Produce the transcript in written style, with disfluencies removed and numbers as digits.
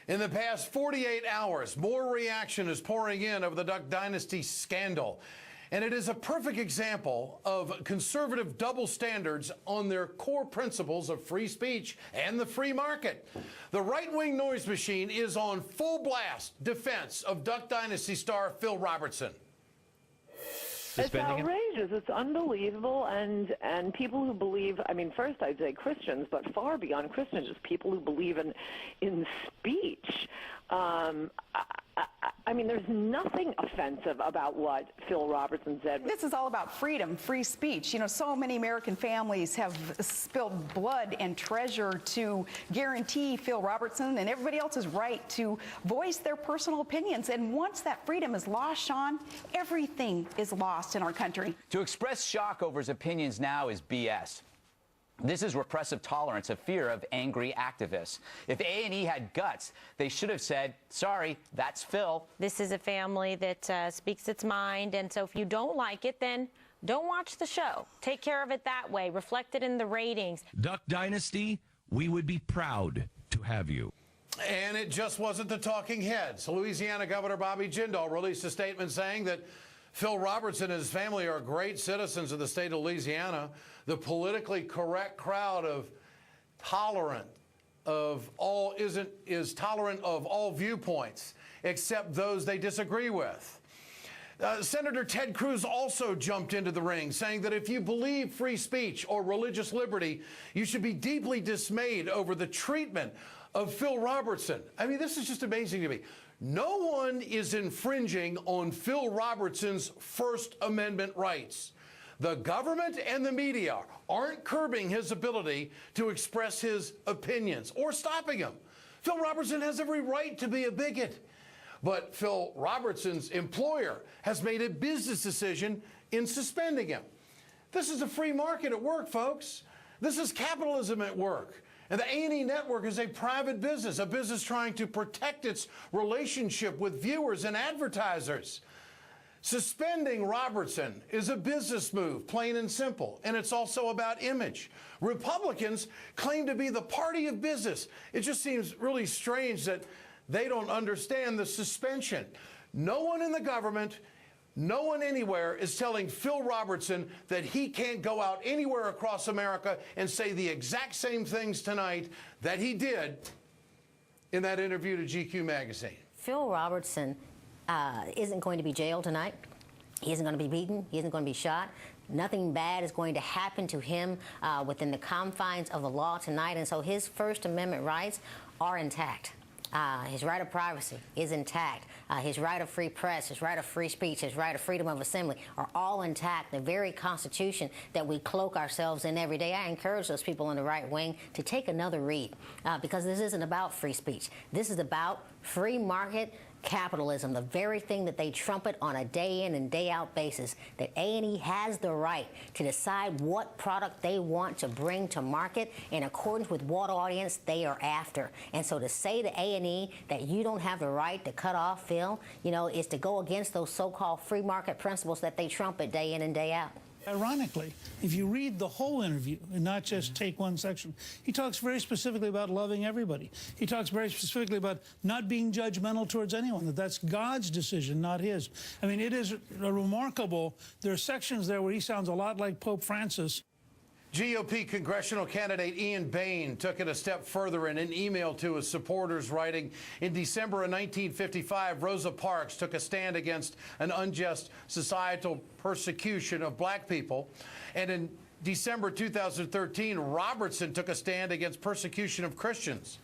In the past 48 hours, more reaction is pouring in over the Duck Dynasty scandal. And it is a perfect example of conservative double standards on their core principles of free speech and the free market. The right-wing noise machine is on full blast defense of Duck Dynasty star Phil Robertson. It's outrageous. It's unbelievable. And people who believe, I mean, first I'd say Christians, but far beyond Christians, just people who believe in speech. I mean, there's nothing offensive about what Phil Robertson said. This is all about freedom, free speech. You know, so many American families have spilled blood and treasure to guarantee Phil Robertson and everybody else's right to voice their personal opinions. And once that freedom is lost, Sean, everything is lost in our country. To express shock over his opinions now is BS. This is repressive tolerance, a fear of angry activists. If A&E had guts, they should have said, sorry, that's Phil. This is a family that speaks its mind, and so if you don't like it, then don't watch the show. Take care of it that way, reflect it in the ratings. Duck Dynasty, we would be proud to have you. And it just wasn't the talking heads. Louisiana Governor Bobby Jindal released a statement saying that Phil Robertson and his family are great citizens of the state of Louisiana. The politically correct crowd is tolerant of all viewpoints, except those they disagree with. Senator Ted Cruz also jumped into the ring, saying that if you believe free speech or religious liberty, you should be deeply dismayed over the treatment of Phil Robertson. I mean, this is just amazing to me. No one is infringing on Phil Robertson's First Amendment rights. The government and the media aren't curbing his ability to express his opinions or stopping him. Phil Robertson has every right to be a bigot. But Phil Robertson's employer has made a business decision in suspending him. This is a free market at work, folks. This is capitalism at work. And the A&E network is a private business, a business trying to protect its relationship with viewers and advertisers. Suspending Robertson is a business move, plain and simple, and it's also about image. Republicans claim to be the party of business. It just seems really strange that they don't understand the suspension. No one in the government, no one anywhere is telling Phil Robertson that he can't go out anywhere across America and say the exact same things tonight that he did in that interview to GQ magazine. Phil Robertson isn't going to be jailed tonight. He isn't going to be beaten. He isn't going to be shot. Nothing bad is going to happen to him within the confines of the law tonight, and so his First Amendment rights are intact. His right of privacy is intact. His right of free press, his right of free speech, his right of freedom of assembly are all intact. The very Constitution that we cloak ourselves in every day. I encourage those people on the right wing to take another read because this isn't about free speech. This is about free market capitalism, the very thing that they trumpet on a day in and day out basis, that A&E has the right to decide what product they want to bring to market in accordance with what audience they are after. And so to say to A&E that you don't have the right to cut off Phil, you know, is to go against those so-called free market principles that they trumpet day in and day out. Ironically, if you read the whole interview and not just take one section, he talks very specifically about loving everybody. He talks very specifically about not being judgmental towards anyone, that's God's decision, not his. I mean, it is remarkable. There are sections there where he sounds a lot like Pope Francis. GOP congressional candidate Ian Bain took it a step further in an email to his supporters, writing, in December of 1955, Rosa Parks took a stand against an unjust societal persecution of black people. And in December 2013, Robertson took a stand against persecution of Christians.